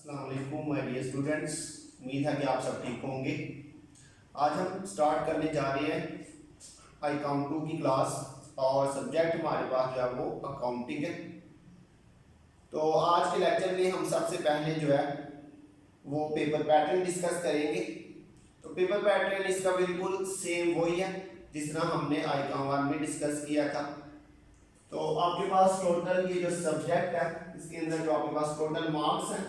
अस्सलाम वालेकुम my dear students. उम्मीद है कि आप सब ठीक होंगे। आज हम स्टार्ट करने जा रहे हैं अकाउंट 2 की क्लास और सब्जेक्ट हमारे पास जो है वो अकाउंटिंग है। तो आज के लेक्चर में हम सबसे पहले जो है वो पेपर पैटर्न डिस्कस करेंगे। तो पेपर पैटर्न इसका बिल्कुल सेम वही है जिस तरह हमने अकाउंट 1 में डिस्कस किया था। तो आपके पास टोटल ये जो सब्जेक्ट है इसके अंदर जो आपके पास टोटल मार्क्स हैं,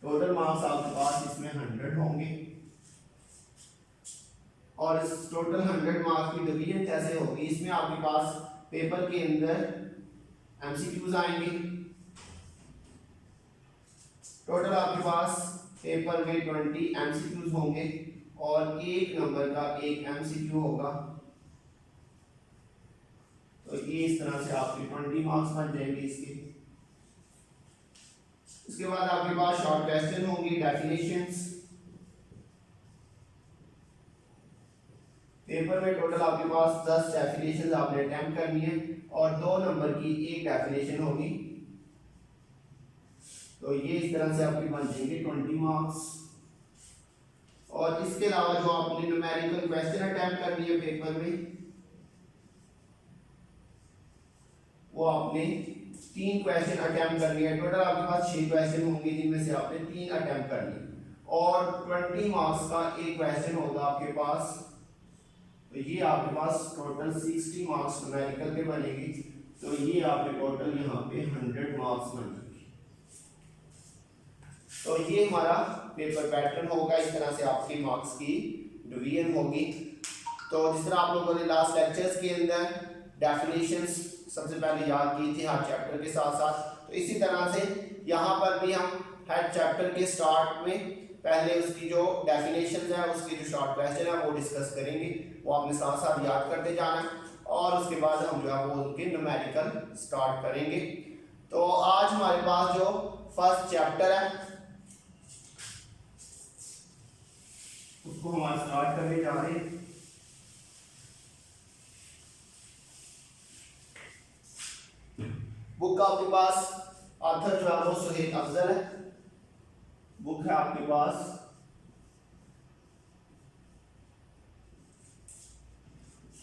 टोटल मार्क्स आपके पास इसमें 100 होंगे और इस टोटल 100 मार्क्स की डिवीजन कैसे होगी, इसमें आपके पास पेपर के अंदर एमसीक्यूज आएंगे। टोटल आपके पास पेपर में 20 एमसीक्यूज होंगे और एक नंबर का एक एमसीक्यू होगा। तो ये इस तरह से आपके 20 मार्क्स बन जाएंगे इसके। इसके बाद आपके पास शॉर्ट क्वेश्चन होंगी, डेफिनेशंस। पेपर में टोटल आपके पास 10 डेफिनेशंस आपने अटेम्प्ट करनी है और 2 नंबर की एक डेफिनेशन होगी। तो ये इस तरह से आपके बन जाएंगे 20 मार्क्स। और इसके अलावा जो आपने न्यूमेरिकल क्वेश्चन अटेम्प्ट करनी है पेपर में, वो आपने 3 क्वेश्चन अटेम्प्ट करनी है। टोटल आपके पास 6 क्वेश्चन होंगे जिनमें से आपने 3 अटेम्प्ट करनी है और 20 मार्क्स का एक क्वेश्चन होगा आपके पास। तो ये आपके पास टोटल 60 मार्क्स न्यूमेरिकल के बनेगी। तो ये आपके टोटल यहाँ पे 100 मार्क्स बनेंगे। तो ये हमारा पेपर पैटर्न होगा। इस तरह से आपकी मार्क्स की डिवीजन होगी। तो जिस तरह आप लोगों ने लास्ट लेक्चर्स के अंदर डेफिनेशंस सबसे पहले याद की थी हर चैप्टर के साथ साथ, तो इसी तरह से यहाँ पर भी हम हर चैप्टर के स्टार्ट में पहले उसकी जो डेफिनेशंस है, उसकी जो शॉर्ट क्वेश्चन है वो डिस्कस करेंगे। वो आपने साथ साथ याद करते जाना है और उसके बाद हम जो है वो उनके न्यूमेरिकल स्टार्ट करेंगे। तो आज हमारे पास जो फर्स्ट चैप्टर है उसको हम आज स्टार्ट करने जा रहे हैं। बुक का आपके पास ऑथर जो है वो सुहेल अफजल है। बुक है आपके पास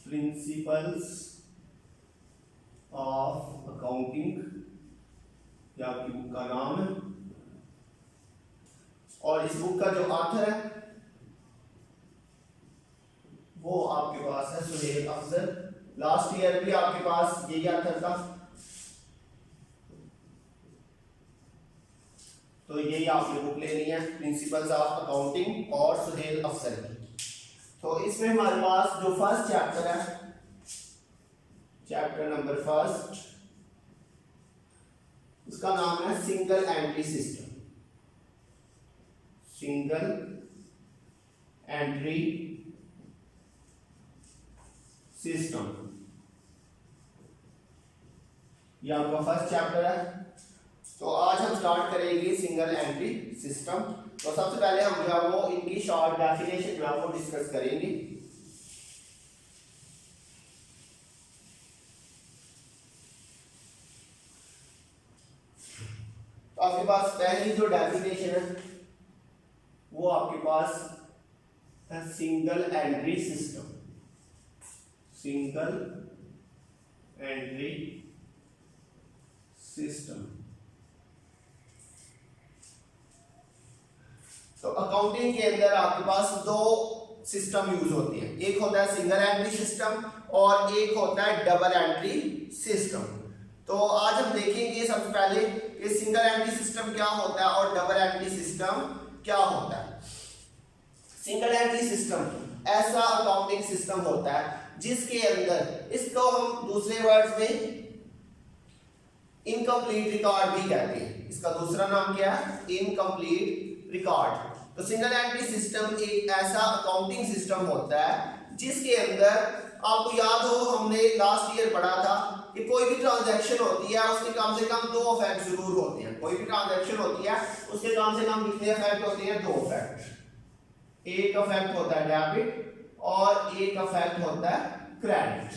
प्रिंसिपल्स ऑफ अकाउंटिंग, ये आपकी बुक का नाम है। और इस बुक का जो ऑथर है वो आपके पास है सुहेल अफजल। लास्ट ईयर भी आपके पास यही ऑथर था। तो यही आपने बुक लेनी है, प्रिंसिपल्स ऑफ अकाउंटिंग और सुहेल अफजल की। तो इसमें हमारे पास जो फर्स्ट चैप्टर है, चैप्टर नंबर फर्स्ट, उसका नाम है सिंगल entry system. Single entry system, ये आपका फर्स्ट चैप्टर है। तो आज हम स्टार्ट करेंगे सिंगल एंट्री सिस्टम। तो सबसे पहले हम जो है वो इनकी शॉर्ट डेफिनेशन जो है वो डिस्कस करेंगे। तो आपके पास पहली जो डेफिनेशन है वो आपके पास है सिंगल entry system. Single entry system. तो अकाउंटिंग के अंदर आपके पास 2 सिस्टम यूज होते हैं। एक होता है सिंगल एंट्री सिस्टम और एक होता है डबल एंट्री सिस्टम। तो आज हम देखेंगे सबसे पहले कि सिंगल एंट्री सिस्टम क्या होता है और डबल एंट्री सिस्टम क्या होता है। सिंगल एंट्री सिस्टम ऐसा अकाउंटिंग सिस्टम होता है जिसके अंदर, इसको हम दूसरे वर्ड्स में इनकम्प्लीट रिकॉर्ड भी कहते हैं। इसका दूसरा नाम क्या है? Incomplete record. तो सिंगल एंट्री सिस्टम एक ऐसा अकाउंटिंग सिस्टम होता है जिसके अंदर, आपको याद हो हमने लास्ट ईयर पढ़ा था कि कोई भी ट्रांजैक्शन होती है उसके कम से कम 2 इफेक्ट जरूर होते हैं। कोई भी ट्रांजैक्शन होती है उसके कम से कम कितने इफेक्ट होते हैं? 2 इफेक्ट। एक इफेक्ट होता है डेबिट और एक इफेक्ट होता है क्रेडिट।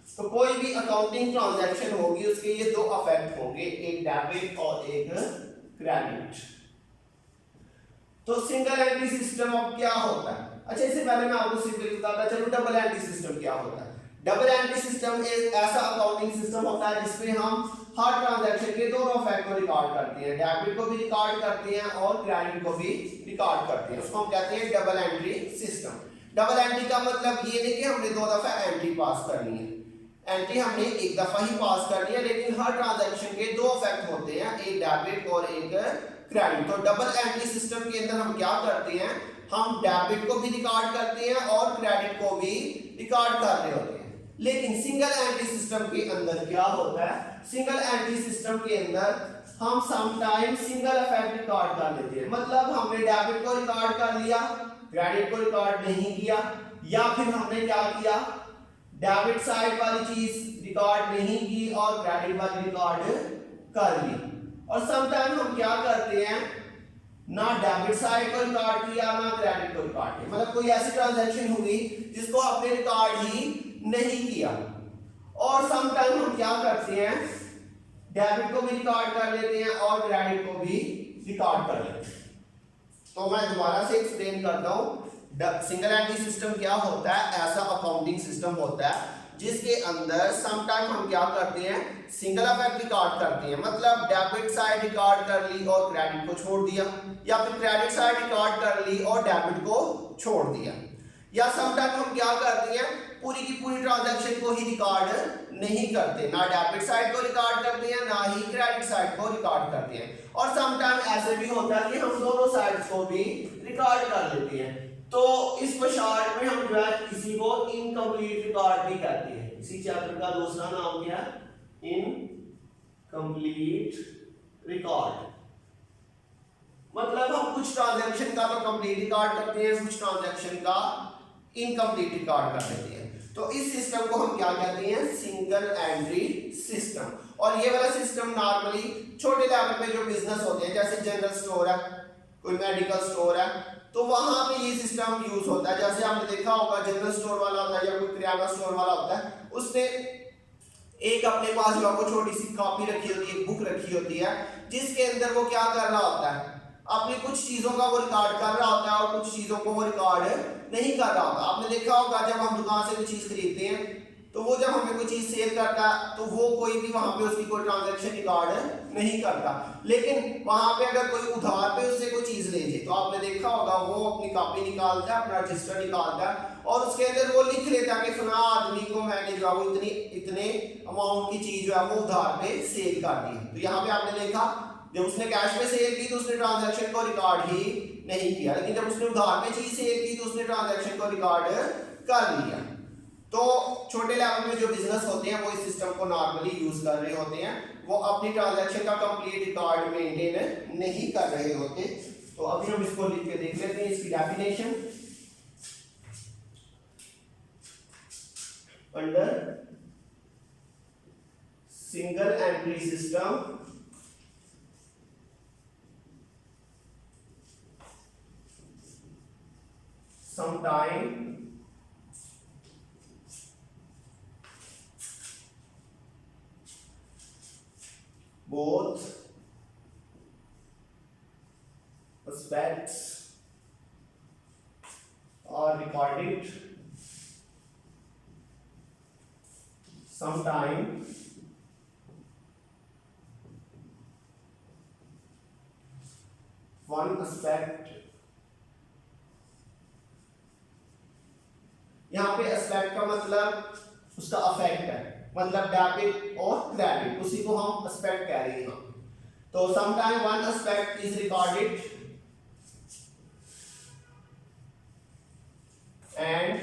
तो कोई भी अकाउंटिंग ट्रांजैक्शन होगी उसके ये दो अफेक्ट होंगे, एक डेबिट और एक क्रेडिट। तो सिंगल एंट्री सिस्टम अब क्या होता है? अच्छा, इससे पहले मैं आपको सिंपल बताता चलूं डबल एंट्री सिस्टम क्या होता है। डबल एंट्री सिस्टम एक ऐसा अकाउंटिंग सिस्टम होता है जिसमें हम हर ट्रांजैक्शन के दोनों फैक्ट को रिकॉर्ड करते हैं, डेबिट को भी रिकॉर्ड करते हैं और क्रेडिट को भी रिकॉर्ड करते हैं। उसको हम कहते हैं double entry system. Double entry का मतलब ये नहीं कि हमने दो दफा एंट्री पास करनी है, एंट्री हमने एक दफा ही पास करनी है, लेकिन हर ट्रांजैक्शन के दो फैक्ट होते हैं, एक डेबिट और एक क्रेडिट। तो डबल एंट्री सिस्टम के अंदर हम क्या करते हैं, हम डेबिट को भी रिकॉर्ड करते हैं और क्रेडिट को भी रिकॉर्ड कर रहे होते हैं। लेकिन सिंगल एंट्री सिस्टम के अंदर क्या होता है, सिंगल एंट्री सिस्टम के अंदर हम समटाइम सिंगल इफेक्ट रिकॉर्ड कर लेते हैं। मतलब हमने डेबिट को रिकॉर्ड कर लिया, क्रेडिट को रिकॉर्ड नहीं किया, या फिर हमने क्या किया, डेबिट साइड वाली चीज रिकॉर्ड नहीं की और क्रेडिट वाली रिकॉर्ड कर ली। और समटाइम हम क्या करते हैं, ना डेबिट साइड को रिकॉर्ड किया ना क्रेडिट को रिकॉर्ड किया, मतलब कोई ऐसी ट्रांजैक्शन हुई जिसको आपने रिकॉर्ड ही नहीं किया। और समटाइम हम क्या करते हैं, डेबिट को भी रिकॉर्ड कर लेते हैं और क्रेडिट को भी रिकॉर्ड कर लेते हैं। तो मैं दोबारा से एक्सप्लेन करता हूं, सिंगल एंट्री सिस्टम क्या होता है, ऐसा अकाउंटिंग सिस्टम होता है जिसके अंदर समटाइम हम क्या करते हैं, सिंगल इफेक्ट रिकॉर्ड करते हैं। मतलब डेबिट साइड रिकॉर्ड कर ली और क्रेडिट को छोड़ दिया, या फिर क्रेडिट साइड रिकॉर्ड कर ली और डेबिट को छोड़ दिया। या समटाइम हम क्या करते हैं, पूरी की पूरी ट्रांजैक्शन को ही रिकॉर्ड नहीं करते, ना डेबिट साइड को रिकॉर्ड करते हैं ना ही क्रेडिट साइड को रिकॉर्ड करते हैं। और समटाइम ऐसे भी होता है कि हम दोनों साइड्स को भी रिकॉर्ड कर लेते हैं। तो इस चार्ट में हम जो है इसी को इनकम्प्लीट रिकॉर्ड भी कहते हैं। इसी चैप्टर का दूसरा नाम क्या है, इनकम्प्लीट रिकॉर्ड। मतलब हम कुछ ट्रांजैक्शन का तो कंप्लीट रिकॉर्ड करते हैं, कुछ ट्रांजैक्शन का इनकम्प्लीट रिकॉर्ड कर देते हैं। तो इस सिस्टम को हम क्या कहते हैं, सिंगल एंट्री सिस्टम। और ये वाला सिस्टम नॉर्मली छोटे लेवल पे जो बिजनेस होते हैं, जैसे जनरल स्टोर है, कोई मेडिकल स्टोर है, तो वहां पे ये सिस्टम यूज होता है। जैसे आपने देखा होगा जनरल स्टोर वाला होता है या कोई किराना स्टोर वाला होता है, उसने एक अपने पास जो आपको छोटी सी कॉपी रखी होती है, एक बुक रखी होती है, जिसके अंदर वो क्या कर रहा होता है, अपनी कुछ चीजों का वो रिकॉर्ड कर रहा होता है और कुछ चीजों को वो रिकॉर्ड नहीं कर रहा होता। आपने देखा होगा जब हम दुकान से कोई चीज खरीदते हैं तो वो जब हमें कोई चीज सेल करता है तो वो कोई भी वहां पे उसकी कोई ट्रांजैक्शन रिकॉर्ड नहीं करता। लेकिन वहां पे अगर कोई उधार पे उससे कोई चीज ले जाए तो आपने देखा होगा वो अपनी कॉपी निकालता है, अपना रजिस्टर निकालता है और उसके अंदर वो लिख लेता है कि फला आदमी को मैंने जो है वो इतने अमाउंट की चीज जो है वो उधार पे सेल कर दी। तो यहाँ पे आपने देखा जब उसने कैश में सेल की तो उसने ट्रांजैक्शन को रिकॉर्ड ही नहीं किया, लेकिन जब उसने उधार में चीज सेल की तो उसने ट्रांजैक्शन को रिकॉर्ड कर लिया। तो छोटे लेवल में जो बिजनेस होते हैं वो इस सिस्टम को नॉर्मली यूज कर रहे होते हैं, वो अपनी ट्रांजैक्शन का कंप्लीट रिकॉर्ड मेंटेन नहीं कर रहे होते। तो अभी हम इसको लिख के देख लेते हैं, इसकी definition under single entry system sometime both aspects are recorded. Sometime one aspect, यहाँ पे एस्पेक्ट का मतलब उसका अफेक्ट है, मतलब डेबिट और क्रेडिट, उसी को हम एस्पेक्ट कह रहे हैं। तो sometime one aspect is recorded and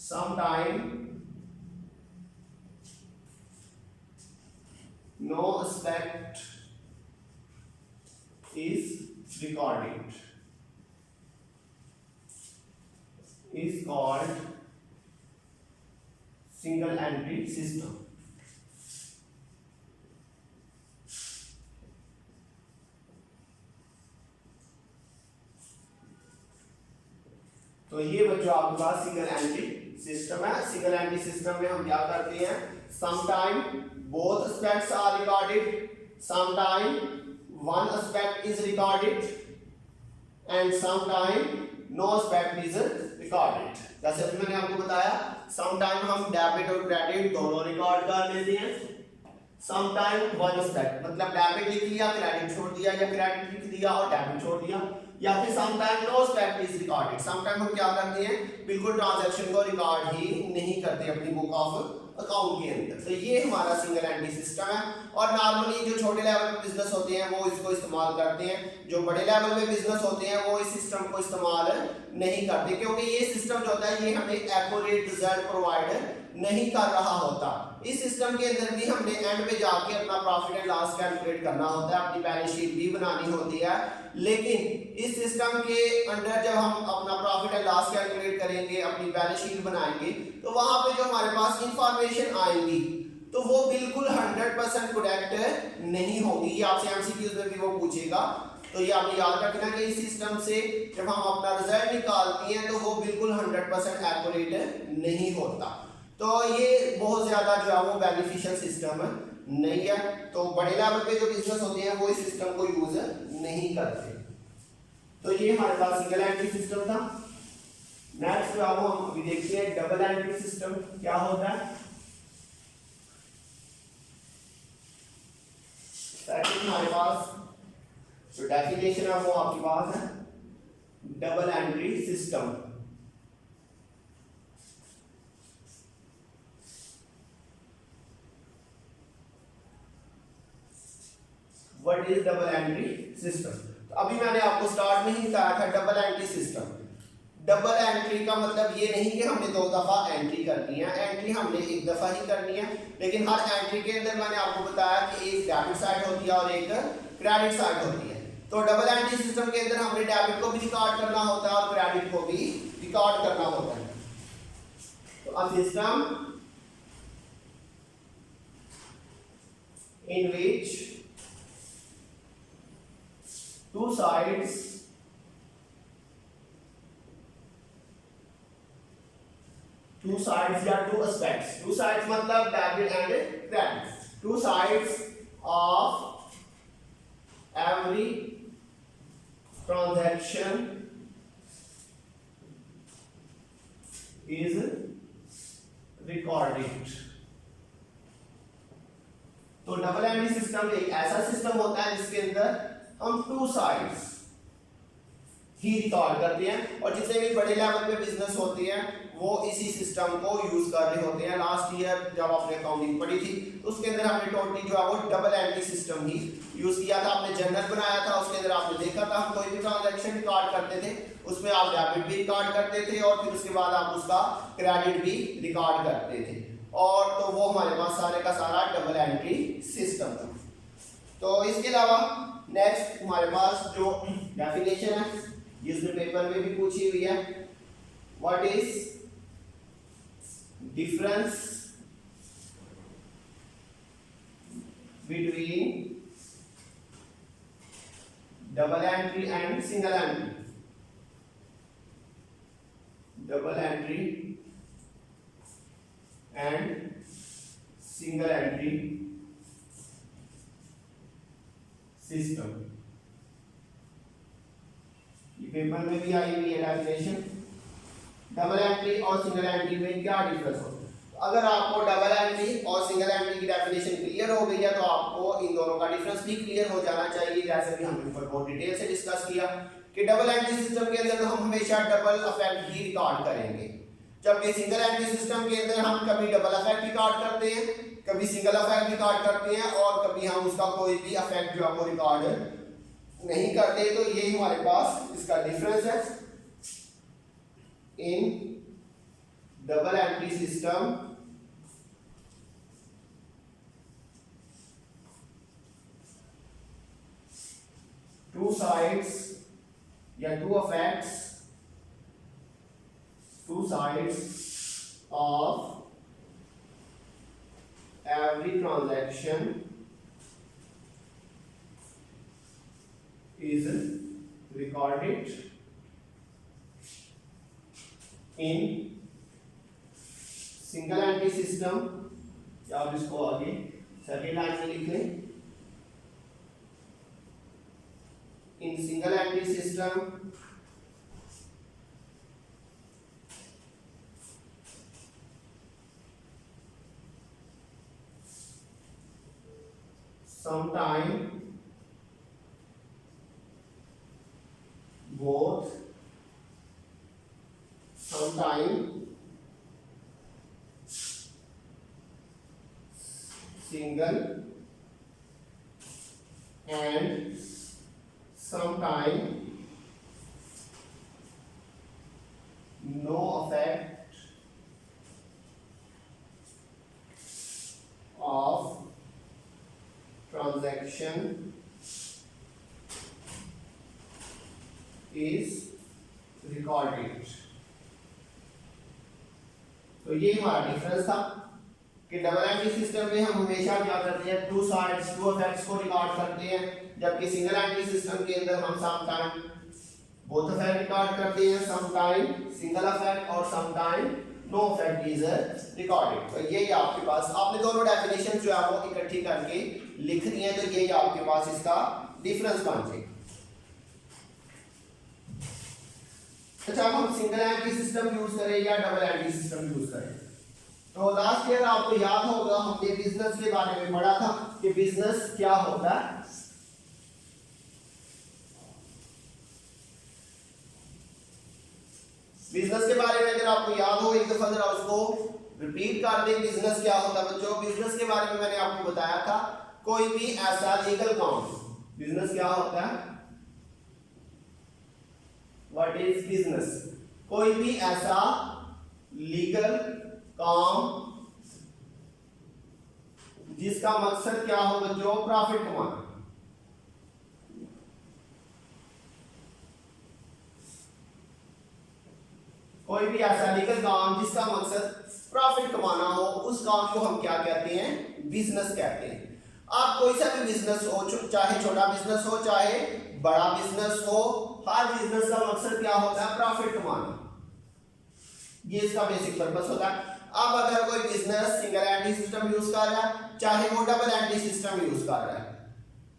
sometime no aspect is recorded is called single entry system. तो ये बच्चों आपके पास सिंगल एंट्री सिस्टम है। सिंगल एंट्री सिस्टम में हम क्या करते हैं, sometime both aspects are recorded, sometime one aspect is recorded and sometime no aspect is recorded. जैसे अभी मैंने आपको बताया, समटाइम हम डेबिट और क्रेडिट दोनों रिकॉर्ड कर लेते हैं, समटाइम वन एस्पेक्ट मतलब डेबिट लिख लिया क्रेडिट छोड़ दिया, या क्रेडिट लिख दिया और डेबिट छोड़ दिया, या फिर sometime no aspect is recorded. Sometime हम क्या करते हैं, बिल्कुल ट्रांजैक्शन को रिकॉर्ड ही नहीं करते अपनी बुक ऑफ अकाउंट के अंदर। तो ये हमारा सिंगल एंट्री सिस्टम है। और नॉर्मली जो छोटे लेवल पे बिजनेस होते हैं वो इसको इस्तेमाल करते हैं, जो बड़े लेवल पे बिजनेस होते हैं वो इस सिस्टम को इस्तेमाल नहीं करते, क्योंकि ये सिस्टम जो होता है ये हमें एक्यूरेट रिजल्ट प्रोवाइड नहीं कर रहा होता। इस सिस्टम के अंदर भी हमने एंड पे जाके अपना प्रॉफिट एंड लॉस कैलकुलेट करना होता है, अपनी बैलेंस शीट भी बनानी होती है। लेकिन इस सिस्टम के अंदर जब हम अपना प्रॉफिट एंड लॉस कैलकुलेट करेंगे, अपनी बैलेंस शीट बनाएंगे, तो वहां पे जो हमारे पास इंफॉर्मेशन आएंगी तो वो बिल्कुल 100% करेक्ट नहीं होगी। ये आपसे एमसीक्यूज में भी वो पूछेगा, तो ये आपने याद रखना कि इस सिस्टम से जब हम अपना रिजल्ट निकालते हैं तो वो बिल्कुल 100% एक्यूरेट नहीं होता। तो ये बहुत ज्यादा जो है वो बेनिफिशियल सिस्टम नहीं है। तो बड़े लेवल पे जो बिजनेस होते हैं वो इस सिस्टम को यूज नहीं करते। तो ये हमारे पास सिंगल एंट्री सिस्टम था। नेक्स्ट जो है वो हम अभी देखते हैं डबल एंट्री सिस्टम क्या होता है। सेकंड हमारे पास जो डेफिनेशन है वो आपके पास है double entry system. What is double entry system. तो अभी मैंने आपको स्टार्ट में ही बताया था double entry system. Double entry का मतलब ये नहीं कि हमने 2 दफा एंट्री करनी है, एंट्री हमने 1 दफा ही करनी है। लेकिन हर एंट्री के अंदर मैंने आपको बताया कि एक डेबिट साइड होती है और एक क्रेडिट साइड होती है। तो डबल एंट्री सिस्टम के अंदर हमने डेबिट को भी रिकॉर्ड करना होता है और क्रेडिट को भी रिकॉर्ड करना होता है। तो a system in which two sides या two aspects, two sides मतलब debit and credit, two sides of every transaction is recorded। तो डबल एंट्री सिस्टम एक ऐसा सिस्टम होता है जिसके अंदर हम 2 साइड्स ही रिकॉर्ड करते हैं, और जितने भी बड़े लेवल पे बिजनेस होते हैं वो इसी सिस्टम को यूज कर रहे होते हैं। लास्ट ईयर जब आपने अकाउंटिंग पढ़ी थी तो उसके अंदर हमने टोटली जो है वो डबल एंट्री सिस्टम ही यूज किया था। आपने जर्नल बनाया था, उसके अंदर आपने देखा था हम कोई भी ट्रांजैक्शन रिकॉर्ड करते थे उसमें आप डेबिट भी रिकॉर्ड करते थे और फिर उसके बाद आप उसका क्रेडिट भी रिकॉर्ड करते थे, और तो वो हमारे पास सारे का सारा डबल एंट्री सिस्टम था। तो इसके अलावा नेक्स्ट हमारे पास जो डेफिनेशन है जिसमें पेपर में भी पूछी हुई है, what is difference between double entry and single entry. Double entry and single entry system. ये पेपर में भी आई हुई है डेफिनेशन। डबल एंट्री और सिंगल एंट्री में क्या डिफरेंस होता है। तो अगर आपको डबल एंट्री और सिंगल एंट्री की डेफिनेशन क्लियर हो गई है तो आपको इन दोनों का डिफरेंस भी क्लियर हो जाना चाहिए। जैसे भी हमने ऊपर बहुत डिटेल से डिस्कस किया कि डबल एंट्री सिस्टम के अंदर तो हम हमेशा डबल इफेक्ट ही रिकॉर्ड करेंगे, जबकि सिंगल एंट्री सिस्टम के अंदर हम कभी डबल इफेक्ट रिकॉर्ड करते हैं, कभी सिंगल इफेक्ट रिकॉर्ड करते हैं, और कभी हम उसका कोई भी इफेक्ट जो है वो रिकॉर्ड नहीं करते। तो ये हमारे पास इसका डिफरेंस है in double entry system two sides या two effects, two sides of every transaction is recorded in double entry system। Single entry system, या आप इसको आगे सेकेंड लाइन में लिख लें, in single entry system sometimes both, sometimes single and sometimes no effect of transaction is recorded। तो ये हमारा डिफरेंस था कि डबल एंट्री सिस्टम में हम हमेशा क्या करते हैं, टू साइड्स टू इफेक्ट्स को रिकॉर्ड करते हैं, जबकि सिंगल एंट्री सिस्टम के अंदर हम some time both effect record करते हैं, सम टाइम सिंगल इफेक्ट और some time no effect is recorded. तो ये आपके पास आपने दोनों डेफिनेशन जो है वो इकट्ठी करके लिख दी है, तो ये आपके पास इसका डिफरेंस बन जाएगा। अच्छा, हम सिंगल एंट्री सिस्टम यूज करें या डबल एंट्री सिस्टम यूज करें? तो लास्ट ईयर आपको याद होगा हमने बिजनेस के बारे में पढ़ा था कि बिजनेस क्या होता है। बिजनेस के बारे में अगर आपको याद हो एक दफा जरा उसको रिपीट कर दें। बिजनेस क्या होता है बच्चों? बिजनेस के बारे में मैंने आपको बताया था, कोई भी ऐसा लीगल काम। बिजनेस क्या होता है? What is business? कोई भी ऐसा लीगल काम जिसका मकसद क्या हो बच्चों? प्रॉफिट कमाना। कोई भी ऐसा लीगल काम जिसका मकसद प्रॉफिट कमाना हो, उस काम को हम क्या कहते हैं? बिजनेस कहते हैं। आप कोई सा भी बिजनेस हो, चाहे छोटा बिजनेस हो चाहे बड़ा बिजनेस हो, हर बिजनेस का मकसद क्या होता है? प्रॉफिट कमाना। ये इसका बेसिक पर्पस होता है। अब अगर कोई business single entry system use कर रहा है चाहे वो डबल एंट्री सिस्टम यूज कर रहा है,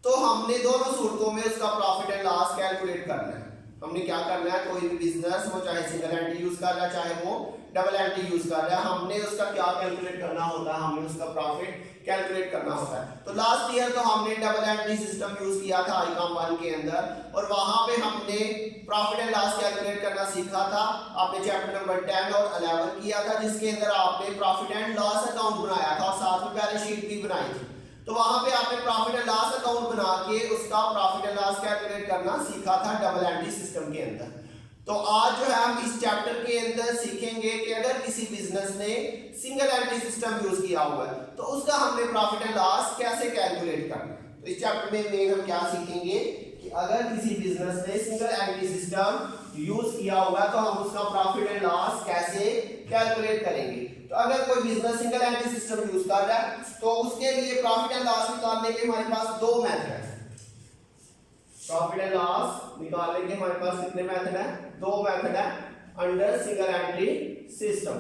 तो हमने दोनों सूरतों में उसका प्रॉफिट एंड लॉस कैलकुलेट करना है। हमने क्या करना है, कोई भी बिजनेस वो चाहे सिंगल एंट्री यूज कर रहा है चाहे वो डबल एंट्री यूज कर रहा है, हमने उसका क्या कैलकुलेट करना होता है? हमने उसका प्रॉफिट कैलकुलेट करना होता है। तो लास्ट ईयर तो हमने डबल एंट्री सिस्टम यूज किया था आईकॉम 1 के अंदर, और वहां पे हमने प्रॉफिट एंड लॉस कैलकुलेट करना सीखा था। आपने चैप्टर नंबर 10 और 11 किया था, जिसके अंदर आपने प्रॉफिट एंड लॉस अकाउंट बनाया था और साथ में बैलेंस शीट भी बनाई थी। तो वहां पे आपने प्रॉफिट एंड लॉस अकाउंट बना के उसका प्रॉफिट एंड लॉस कैलकुलेट करना सीखा था डबल एंट्री सिस्टम के अंदर। तो आज जो है हम इस चैप्टर के अंदर सीखेंगे कि अगर किसी बिजनेस ने सिंगल एंट्री सिस्टम यूज किया हुआ है तो उसका हमने प्रॉफिट एंड लॉस कैसे कैलकुलेट करना है। तो इस चैप्टर में मेन हम क्या सीखेंगे कि अगर किसी बिजनेस ने सिंगल एंट्री सिस्टम यूज किया हुआ है तो हम उसका प्रॉफिट एंड लॉस कैसे कैलकुलेट करेंगे। तो अगर कोई business single entry system use कर रहा है तो उसके लिए प्रॉफिट एंड लॉस निकालने के हमारे पास दो मेथड है। प्रॉफिट एंड लॉस निकालने के हमारे पास कितने मेथड है? दो मेथड है under single entry system.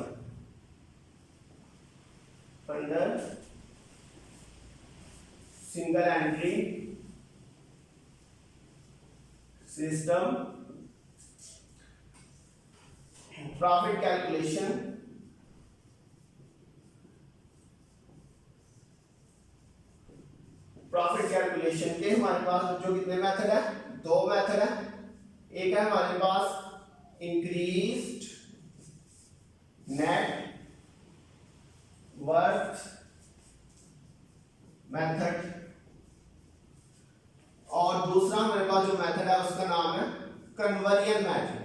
Under single entry system profit calculation profit calculation के हमारे पास जो कितने मेथड है? दो मेथड है। एक है हमारे पास इंक्रीज्ड नेट वर्थ मेथड, और दूसरा हमारे पास जो मेथड है उसका नाम है कन्वर्जन मेथड।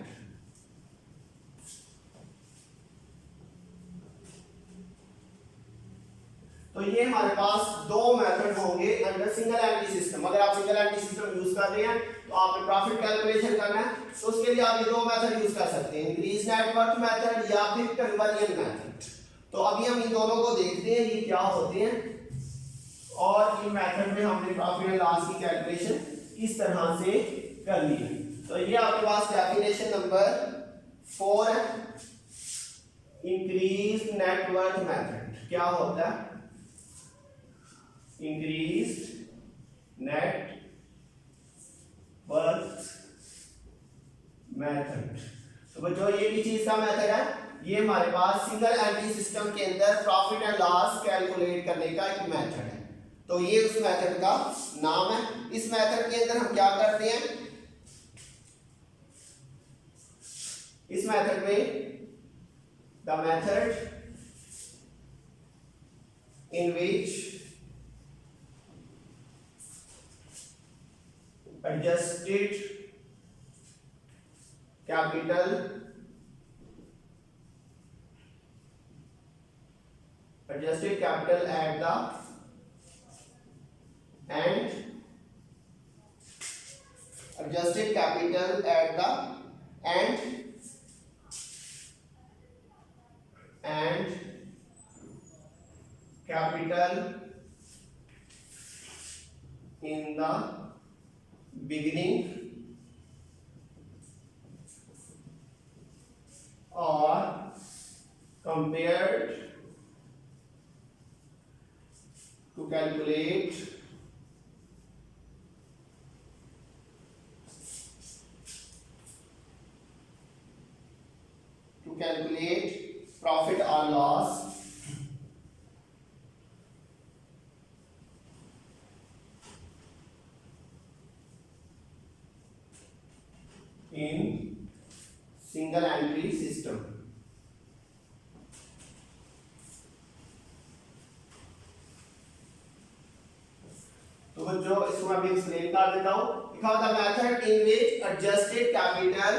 तो ये हमारे पास दो मेथड होंगे अंडर सिंगल एंट्री सिस्टम। अगर आप सिंगल एंट्री सिस्टम यूज कर रहे हैं तो आपने प्रॉफिट कैलकुलेशन करना है, तो उसके लिए आप ये दो मेथड यूज कर सकते हैं, इंक्रीज नेट वर्थ मेथड या फिर कन्वर्जन मेथड। तो अभी हम इन दोनों को देखते हैं ये क्या होते हैं और इन मेथड में हमने प्रॉफिट एंड लॉस की कैलकुलेशन किस तरह से कर ली है। तो ये आपके पास डेफिनेशन नंबर 4 है। इंक्रीज नेटवर्थ मेथड क्या होता है? Increase net worth method. तो बच्चों ये भी चीज का मेथड है, ये हमारे पास सिंगल एंट्री सिस्टम के अंदर प्रॉफिट एंड लॉस कैलकुलेट करने का एक मेथड है। तो ये उस मेथड का नाम है। इस मेथड के अंदर हम क्या करते हैं? इस मेथड में the method in which adjusted capital at the and adjusted capital at the and capital in the beginning or compared to calculate profit or loss in single entry system। तो बच्चों इसको मैं अभी एक्सप्लेन कर देता हूं। लिखा होता है method in which adjusted capital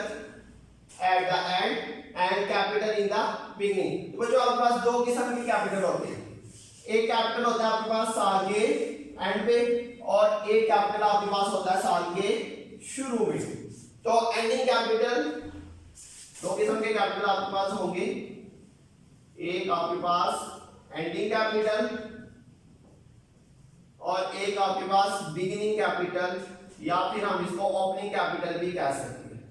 at the and and capital in the beginning. तो बच्चों आपके पास दो किस्म के कैपिटल होते हैं। एक कैपिटल होता है आपके पास साल के एंड पे और एक कैपिटल आपके पास होता है साल के शुरू में। तो एंडिंग कैपिटल, दो किस्म के कैपिटल आपके पास होंगे। एक आपके पास एंडिंग कैपिटल और एक आपके पास बिगिनिंग कैपिटल, या फिर हम इसको ओपनिंग कैपिटल भी कह सकते हैं।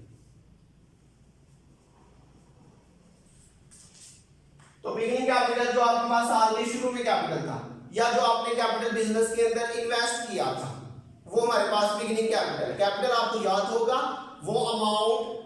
तो बिगिनिंग कैपिटल जो आपके पास साल के शुरू में कैपिटल था या जो आपने कैपिटल बिजनेस के अंदर इन्वेस्ट किया था, वो हमारे पास बिगिनिंग कैपिटल। कैपिटल आपको याद होगा, वो अमाउंट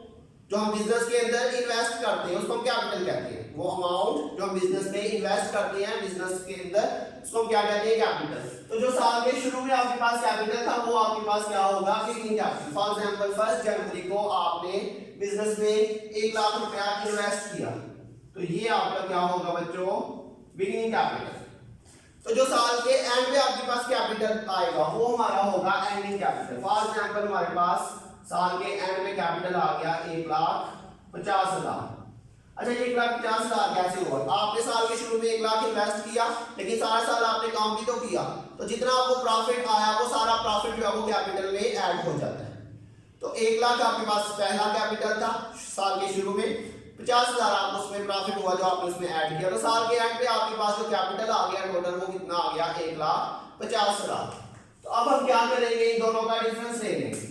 जो हम बिजनेस के अंदर इन्वेस्ट करते हैं उसको हम कैपिटल कहते हैं। वो अमाउंट जो हम बिजनेस में इन्वेस्ट करते हैं बिजनेस के अंदर, उसको हम क्या कहते हैं? कैपिटल। तो जो साल के शुरू में आपके पास कैपिटल था वो आपके पास क्या होगा? Beginning capital. फॉर एग्जांपल 1 जनवरी को आपने बिजनेस में 1 लाख रुपया इन्वेस्ट किया, तो ये आपका क्या होगा बच्चों? Beginning capital. तो जो साल के एंड में आपके पास कैपिटल आएगा वो हमारा होगा एंडिंग कैपिटल। फॉर एग्जांपल हमारे पास साल के एंड में कैपिटल आ गया 1,50,000। अच्छा, 1,50,000 कैसे हुआ? आपने साल के शुरू में 1 लाख इन्वेस्ट किया, लेकिन सारा साल आपने काम भी तो किया, तो जितना आपको प्रॉफिट आया वो सारा प्रॉफिट जो है वो कैपिटल में ऐड हो जाता है। तो 1 लाख आपके पास पहला कैपिटल था साल के शुरू में, 50,000 आपको उसमें प्रॉफिट हुआ जो आपने उसमें ऐड किया। तो साल के एंड पे आपके पास जो कैपिटल आ गया टोटल वो कितना आ गया? 1,50,000। तो अब हम क्या करेंगे? इन दोनों का डिफरेंस ले लेंगे,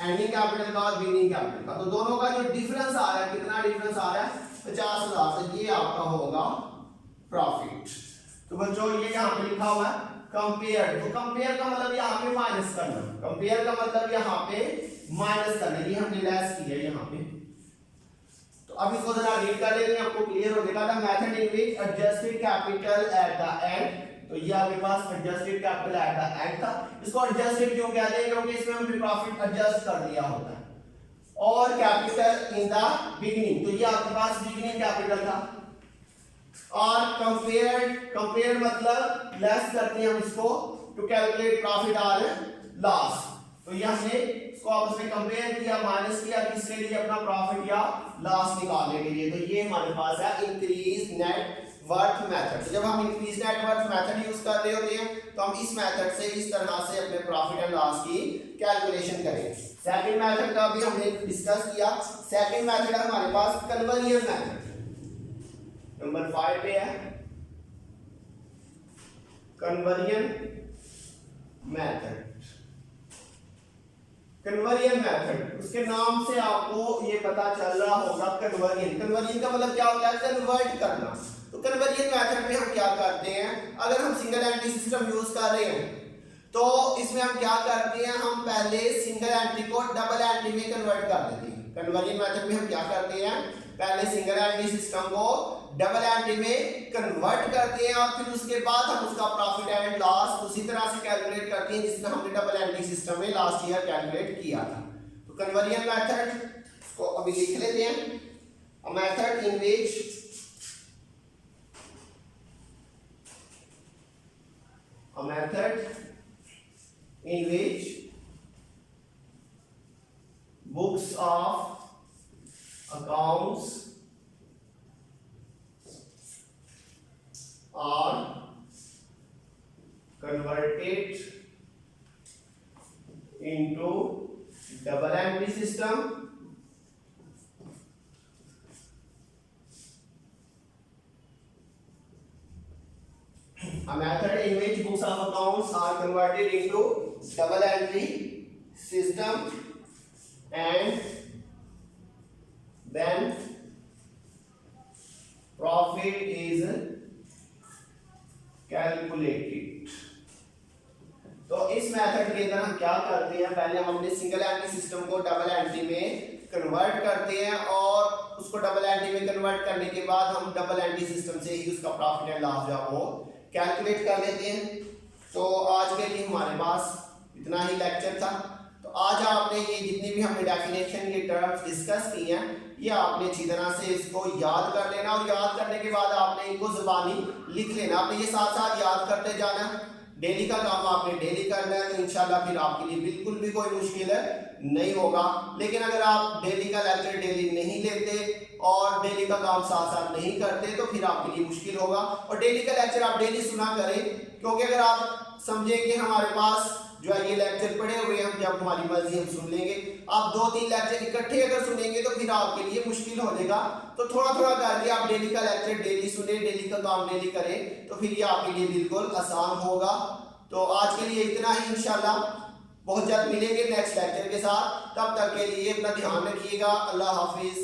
एंडिंग कैपिटल का और बिगिनिंग कैपिटल का। तो दोनों का जो डिफरेंस आ रहा है, कितना डिफरेंस आ रहा है? 50,000। तो ये आपका होगा प्रॉफिट। तो बच्चों ये यहाँ पे लिखा हुआ है कंपेयर। तो कंपेयर का मतलब यहाँ पे माइनस करना, कंपेयर का मतलब यहाँ पे माइनस करना, ये हमने लेस किया यहाँ पे। तो अब इसको जरा रीड कर लेंगे, आपको क्लियर हो जाएगा। The method in which adjusted capital at the end. तो ये आपके पास adjusted capital at the end था। इसको एडजस्टेड क्यों कहते हैं? क्योंकि इसमें हमने प्रॉफिट एडजस्ट कर दिया होता है। और कैपिटल इन द बिगिनिंग, तो ये आपके पास बिगिनिंग कैपिटल था। और कंपेयर मतलब लेस करते हैं हम इसको टू कैलकुलेट प्रॉफिट और लॉस। तो ये हमने इसको आपस में कंपेयर किया, माइनस किया, किसके लिए? अपना प्रॉफिट या लॉस निकालने के लिए। तो ये हमारे पास है इंक्रीज नेट वर्थ मेथड। जब हम increase net worth method use कर रहे होते हैं तो हम इस मेथड से इस तरह से अपने प्रॉफिट एंड लॉस की कैलकुलेशन करेंगे। सेकंड मेथड का भी हमने डिस्कस किया। सेकंड मेथड है हमारे पास कन्वर्जन मेथड, नंबर 5 पे है कन्वर्जन मेथड। कन्वर्जन मेथड, उसके नाम से आपको ये पता चल रहा होगा कन्वर्जन। कन्वर्जन का मतलब क्या होता है? कन्वर्ट करना। तो कन्वर्जन मेथड में हम क्या करते हैं, अगर हम सिंगल एंट्री सिस्टम यूज कर रहे हैं तो इसमें हम क्या करते हैं, हम पहले सिंगल एंट्री को डबल एंट्री में कन्वर्ट कर देते हैं। कन्वर्जन मेथड में हम क्या करते हैं, पहले सिंगल एंट्री सिस्टम को डबल एंट्री में कन्वर्ट करते हैं और फिर उसके बाद हम उसका प्रॉफिट एंड लॉस उसी तरह से कैलकुलेट करते हैं जिसमें हमने डबल एंट्री सिस्टम में लास्ट ईयर कैलकुलेट किया था। तो कन्वर्जन मेथड को अभी लिख लेते हैं, a method in which books of accounts are converted into double entry system a method in which books of accounts are converted into double entry system and then profit is calculated। तो इस method के अंदर हम क्या करते हैं, पहले हमने सिंगल एंट्री सिस्टम को डबल एंट्री में कन्वर्ट करते हैं और उसको डबल एंट्री में कन्वर्ट करने के बाद हम डबल एंट्री सिस्टम से ही उसका प्रॉफिट एंड लॉस जो है वो कैलकुलेट कर लेते हैं। तो आज के लिए हमारे पास इतना ही लेक्चर था। तो आज आपने ये जितनी भी हमने डेफिनेशन ये टर्म्स डिस्कस की हैं ये आपने अच्छी तरह से इसको याद कर लेना और याद करने के बाद आपने इनको ज़ुबानी लिख लेना। आपने ये साथ साथ याद करते जाना, डेली का काम आपने डेली करना है तो इंशाल्लाह फिर आपके लिए बिल्कुल भी कोई मुश्किल नहीं होगा। लेकिन अगर आप डेली का लेक्चर डेली नहीं लेते और डेली का काम साथ साथ नहीं करते तो फिर आपके लिए मुश्किल होगा। और डेली का लेक्चर आप डेली सुना करें, क्योंकि अगर आप समझें कि हमारे पास जो है ये लेक्चर पढ़े हुए हम जब हमारी मर्जी हम सुन लेंगे, आप 2-3 लेक्चर इकट्ठे अगर सुनेंगे तो फिर आपके लिए मुश्किल हो जाएगा। तो थोड़ा थोड़ा करके आप डेली का लेक्चर डेली सुने, डेली का काम डेली करें तो फिर ये आपके लिए बिल्कुल आसान होगा। तो आज के लिए इतना ही, इंशाल्लाह बहुत जल्द मिलेंगे नेक्स्ट लेक्चर के साथ। तब तक के लिए अपना ध्यान रखिएगा। अल्लाह हाफिज।